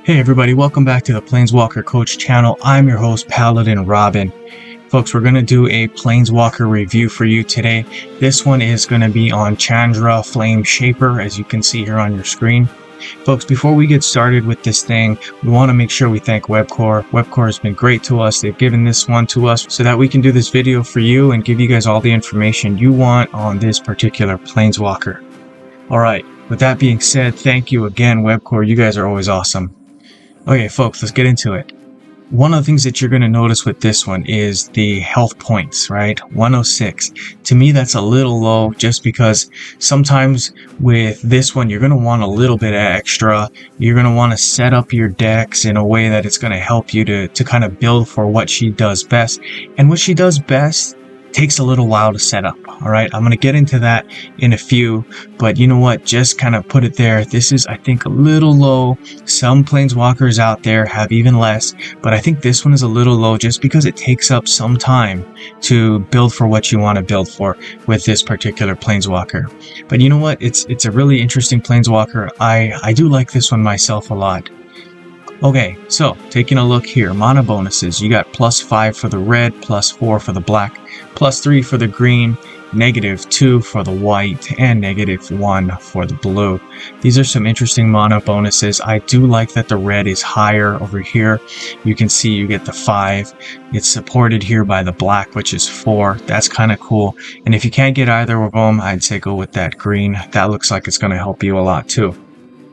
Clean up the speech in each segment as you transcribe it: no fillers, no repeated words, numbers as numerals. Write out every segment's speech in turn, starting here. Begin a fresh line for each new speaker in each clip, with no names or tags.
Hey everybody, welcome back to the Planeswalker Coach channel. I'm your host, Paladin Robin. Folks, we're going to do a Planeswalker review for you today. This one is going to be on Chandra, Flameshaper, as you can see here on your screen. Folks, before we get started with this thing, we want to make sure we thank Webcore. Webcore has been great to us. They've given this one to us so that we can do this video for you and give you guys all the information you want on this particular Planeswalker. Alright, with that being said, thank you again, Webcore. You guys are always awesome. Okay, folks, let's get into it. One of the things that you're going to notice with this one is the health points, right? 106. To me, that's a little low just because sometimes with this one, you're going to want a little bit extra. You're going to want to set up your decks in a way that it's going to help you to kind of build for what she does best. And what she does best takes a little while to set up. All right, I'm going to get into that in a few, but you know what, just kind of put it there. This is, I think, a little low. Some Planeswalkers out there have even less, but I think this one is a little low just because it takes up some time to build for what you want to build for with this particular Planeswalker. But you know what, it's a really interesting Planeswalker. I do like this one myself a lot. Okay, so taking a look here, mana bonuses. You got +5 for the red, +4 for the black, +3 for the green, -2 for the white, and -1 for the blue. These are some interesting mana bonuses. I do like that the red is higher over here. You can see you get the 5. It's supported here by the black, which is 4. That's kind of cool. And if you can't get either of them, I'd say go with that green. That looks like it's going to help you a lot too.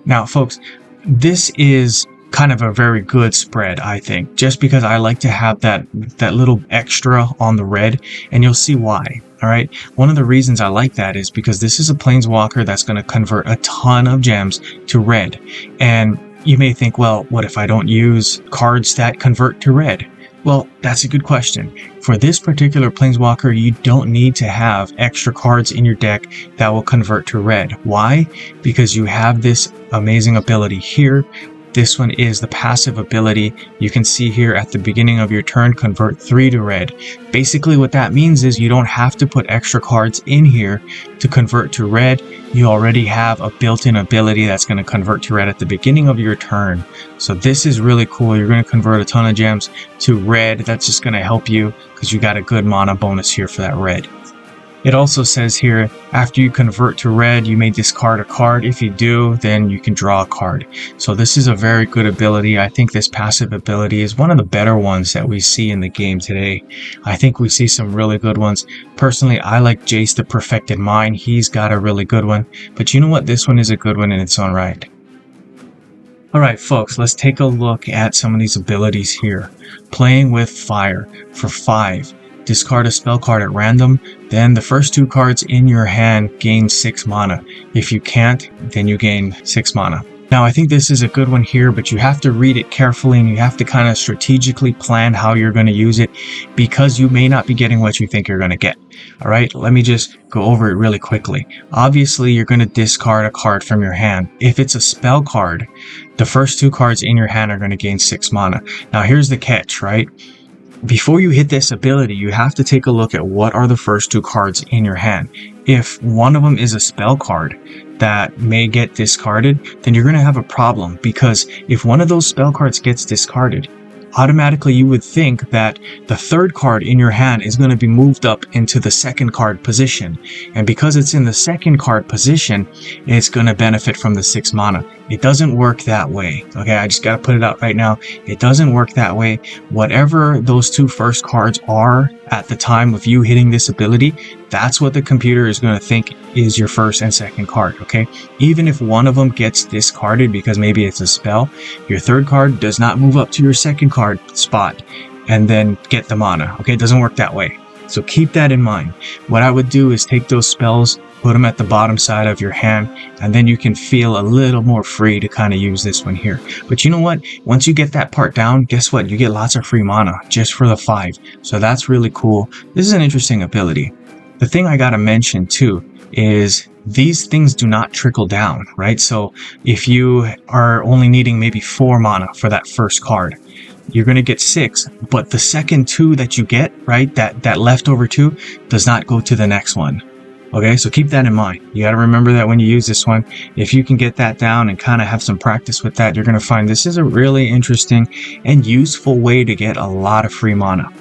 Now, folks, this is kind of a very good spread, I think, just because I like to have that little extra on the red, and you'll see why. All right, one of the reasons I like that is because this is a Planeswalker that's going to convert a ton of gems to red. And you may think, well, what if I don't use cards that convert to red? Well, that's a good question. For this particular Planeswalker, you don't need to have extra cards in your deck that will convert to red. Why? Because you have this amazing ability here. This one is the passive ability. You can see here at the beginning of your turn, convert 3 to red. Basically what that means is you don't have to put extra cards in here to convert to red. You already have a built-in ability that's going to convert to red at the beginning of your turn. So this is really cool. You're going to convert a ton of gems to red. That's just going to help you because you got a good mana bonus here for that red. It also says here, after you convert to red, you may discard a card. If you do, then you can draw a card. So this is a very good ability. I think this passive ability is one of the better ones that we see in the game today. I think we see some really good ones. Personally, I like Jace the Perfected Mind. He's got a really good one. But you know what? This one is a good one in its own right. Alright folks, let's take a look at some of these abilities here. Playing with Fire for 5. Discard a spell card at random, then the first 2 cards in your hand gain 6 mana. If you can't, then you gain 6 mana. Now I think this is a good one here, but you have to read it carefully and you have to kind of strategically plan how you're going to use it because you may not be getting what you think you're going to get. Alright, let me just go over it really quickly. Obviously, you're going to discard a card from your hand. If it's a spell card, the first 2 cards in your hand are going to gain 6 mana. Now here's the catch, right? Before you hit this ability, you have to take a look at what are the first 2 cards in your hand. If one of them is a spell card that may get discarded, then you're going to have a problem because if one of those spell cards gets discarded, automatically you would think that the 3rd card in your hand is going to be moved up into the 2nd card position. And because it's in the 2nd card position, it's going to benefit from the 6 mana. It doesn't work that way. Okay, I just got to put it out right now. It doesn't work that way. Whatever those 2 first cards are at the time of you hitting this ability, that's what the computer is going to think is your 1st and 2nd card, okay? Even if one of them gets discarded because maybe it's a spell, your 3rd card does not move up to your 2nd card spot and then get the mana, okay? It doesn't work that way. So keep that in mind. What I would do is take those spells, put them at the bottom side of your hand, and then you can feel a little more free to kind of use this one here. But you know what? Once you get that part down, guess what? You get lots of free mana just for the 5. So that's really cool. This is an interesting ability. The thing I gotta mention too is these things do not trickle down, right? So if you are only needing maybe 4 mana for that first card, you're going to get 6, but the second 2 that you get, right, that leftover 2 does not go to the next one. Okay, so keep that in mind. You got to remember that when you use this one, if you can get that down and kind of have some practice with that, you're going to find this is a really interesting and useful way to get a lot of free mana.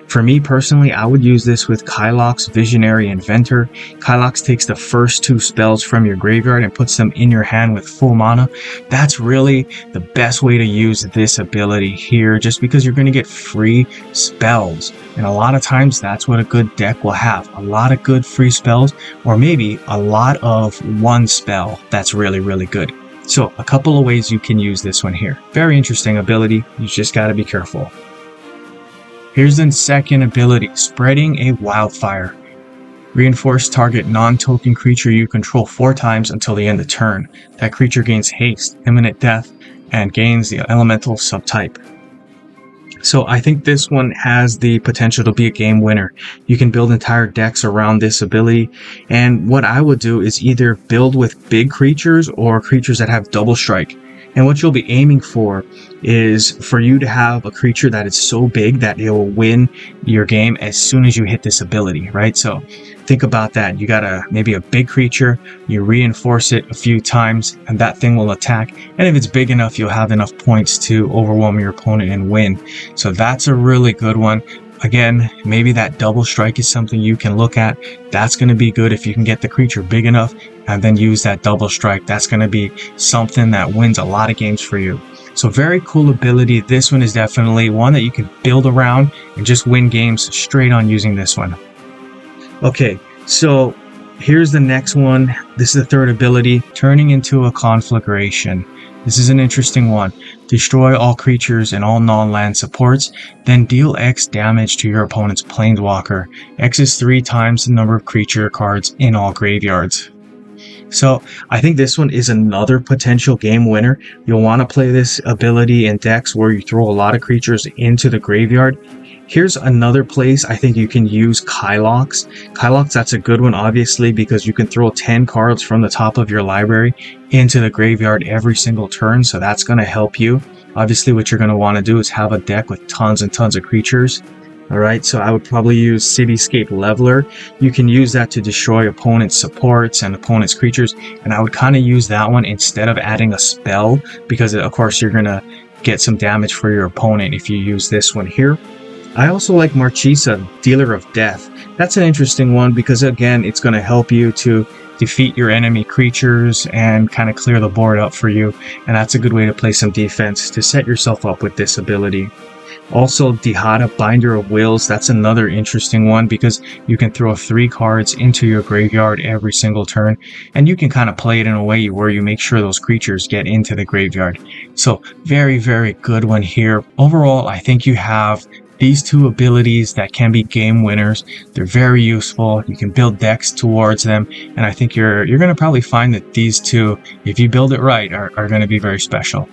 For me personally, I would use this with Kylox Visionary Inventor. Kylox takes the first 2 spells from your graveyard and puts them in your hand with full mana. That's really the best way to use this ability here, just because you're going to get free spells. And a lot of times that's what a good deck will have. A lot of good free spells, or maybe a lot of one spell that's really, really good. So a couple of ways you can use this one here. Very interesting ability. You just got to be careful. Here's the second ability, Spreading a Wildfire. Reinforce target non-token creature you control 4 times until the end of turn. That creature gains haste, imminent death, and gains the elemental subtype. So I think this one has the potential to be a game winner. You can build entire decks around this ability, and what I would do is either build with big creatures or creatures that have double strike. And what you'll be aiming for is for you to have a creature that is so big that it will win your game as soon as you hit this ability, right? So think about that. You got maybe a big creature, you reinforce it a few times, and that thing will attack. And if it's big enough, you'll have enough points to overwhelm your opponent and win. So that's a really good one. Again, maybe that double strike is something you can look at. That's going to be good if you can get the creature big enough and then use that double strike. That's going to be something that wins a lot of games for you. So very cool ability. This one is definitely one that you can build around and just win games straight on using this one. Okay, so here's the next one. This is the third ability, Turning into a Conflagration. This is an interesting one. Destroy all creatures and all non-land supports, then deal X damage to your opponent's planeswalker. X is 3 times the number of creature cards in all graveyards. So I think this one is another potential game winner. You'll want to play this ability in decks where you throw a lot of creatures into the graveyard. Here's another place I think you can use Kylox. Kylox, that's a good one, obviously, because you can throw 10 cards from the top of your library into the graveyard every single turn, so that's going to help you. Obviously, what you're going to want to do is have a deck with tons and tons of creatures. Alright, so I would probably use Cityscape Leveler. You can use that to destroy opponent's supports and opponent's creatures, and I would kind of use that one instead of adding a spell, because of course you're going to get some damage for your opponent if you use this one here. I also like Marchesa, Dealer of Death. That's an interesting one because, again, it's going to help you to defeat your enemy creatures and kind of clear the board up for you. And that's a good way to play some defense to set yourself up with this ability. Also, Dihada, Binder of Wills. That's another interesting one because you can throw 3 cards into your graveyard every single turn. And you can kind of play it in a way where you make sure those creatures get into the graveyard. So, very, very good one here. Overall, I think you have these 2 abilities that can be game winners. They're very useful. You can build decks towards them, and I think you're going to probably find that these 2, if you build it right, are going to be very special.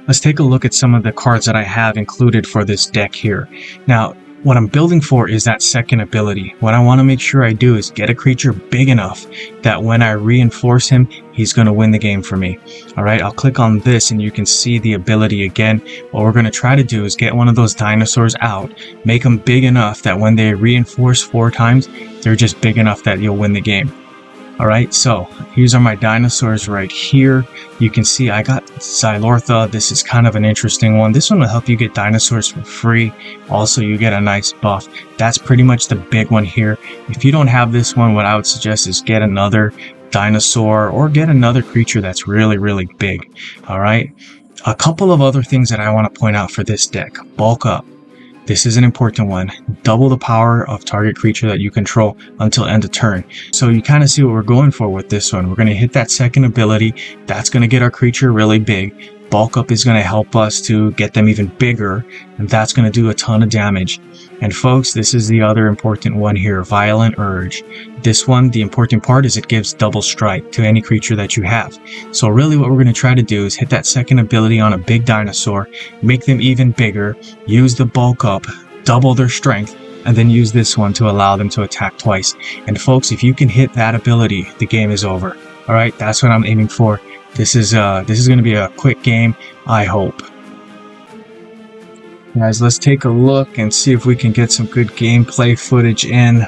Let's take a look at some of the cards that I have included for this deck here. Now, what I'm building for is that second ability. What I want to make sure I do is get a creature big enough that when I reinforce him, he's going to win the game for me. Alright, I'll click on this and you can see the ability again. What we're going to try to do is get one of those dinosaurs out, make them big enough that when they reinforce 4 times, they're just big enough that you'll win the game. Alright, so these are my dinosaurs right here. You can see I got Xylortha. This is kind of an interesting one. This one will help you get dinosaurs for free. Also, you get a nice buff. That's pretty much the big one here. If you don't have this one, what I would suggest is get another dinosaur or get another creature that's really, really big. Alright, a couple of other things that I want to point out for this deck. Bulk up. This is an important one. Double the power of target creature that you control until end of turn. So you kind of see what we're going for with this one. We're going to hit that second ability. That's going to get our creature really big. Bulk up is going to help us to get them even bigger, and that's going to do a ton of damage. And folks, this is the other important one here, Violent Urge. This one, the important part is it gives double strike to any creature that you have. So really what we're going to try to do is hit that second ability on a big dinosaur, make them even bigger, use the bulk up, double their strength, and then use this one to allow them to attack twice. And folks, if you can hit that ability, the game is over. Alright, that's what I'm aiming for. This is going to be a quick game, I hope. Guys, let's take a look and see if we can get some good gameplay footage in.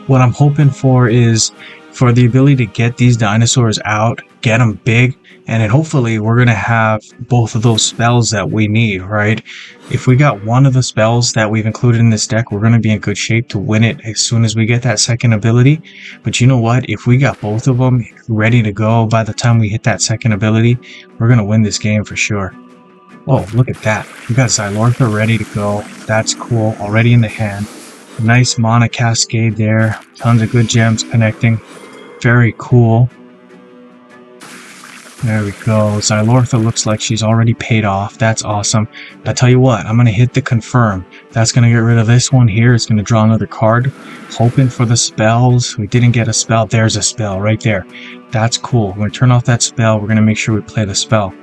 what I'm hoping for is for the ability to get these dinosaurs out, get them big, and then hopefully we're going to have both of those spells that we need, right? If we got one of the spells that we've included in this deck, we're going to be in good shape to win it as soon as we get that second ability. But you know what? If we got both of them ready to go by the time we hit that second ability, we're going to win this game for sure. Oh, look at that. We got Xylortha ready to go. That's cool. Already in the hand. Nice mana cascade there. Tons of good gems connecting. Very cool. There we go. Xylortha looks like she's already paid off. That's awesome. I tell you what, I'm going to hit the confirm. That's going to get rid of this one here. It's going to draw another card. Hoping for the spells. We didn't get a spell. There's a spell right there. That's cool. We're going to turn off that spell. We're going to make sure we play the spell.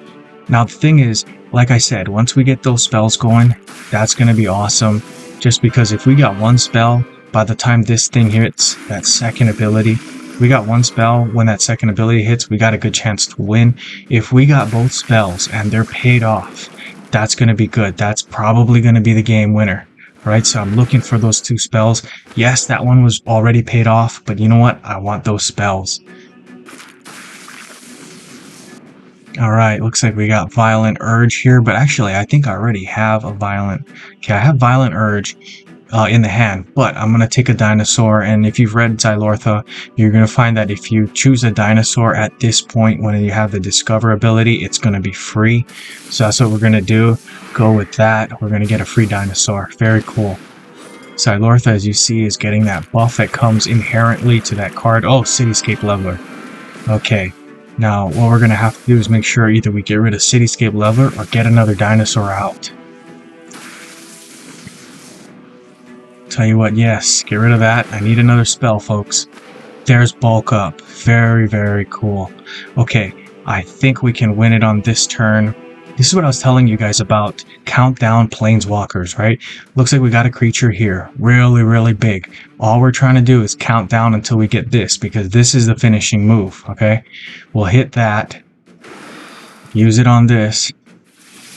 Now, the thing is, like I said, once we get those spells going, that's going to be awesome. Just because if we got one spell, by the time this thing hits that second ability, we got one spell, when that second ability hits, we got a good chance to win. If we got both spells and they're paid off, that's going to be good. That's probably going to be the game winner, right? So I'm looking for those two spells. Yes, that one was already paid off, but you know what? I want those spells. All right, looks like we got Violent Urge here, but actually I think I already have a Violent. Okay, I have Violent Urge in the hand, but I'm going to take a dinosaur, and if you've read Xylortha, you're going to find that if you choose a dinosaur at this point when you have the Discover ability, it's going to be free. So that's what we're going to do. Go with that. We're going to get a free dinosaur. Very cool. Xylortha, as you see, is getting that buff that comes inherently to that card. Oh, Cityscape Leveler. Okay. Now, what we're going to have to do is make sure either we get rid of Cityscape Leveler or get another dinosaur out. Tell you what, yes, get rid of that. I need another spell, folks. There's Bulk Up. Very, very cool. Okay, I think we can win it on this turn. This is what I was telling you guys about countdown planeswalkers, right? Looks like we got a creature here. Really, really big. All we're trying to do is count down until we get this, because this is the finishing move, okay? We'll hit that. Use it on this.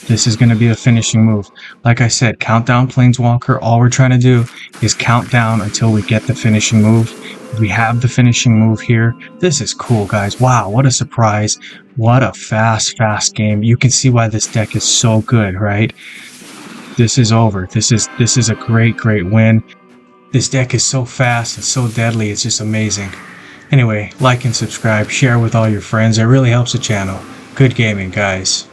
This is going to be a finishing move. Like I said, countdown planeswalker. All we're trying to do is count down until we get the finishing move. We have the finishing move here. This is cool, guys. Wow, what a surprise. What a fast game. You can see why this deck is so good, right? This is over. This is a great win. This deck is so fast and so deadly. It's just amazing. Anyway, like and subscribe. Share with all your friends. It really helps the channel. Good gaming, guys.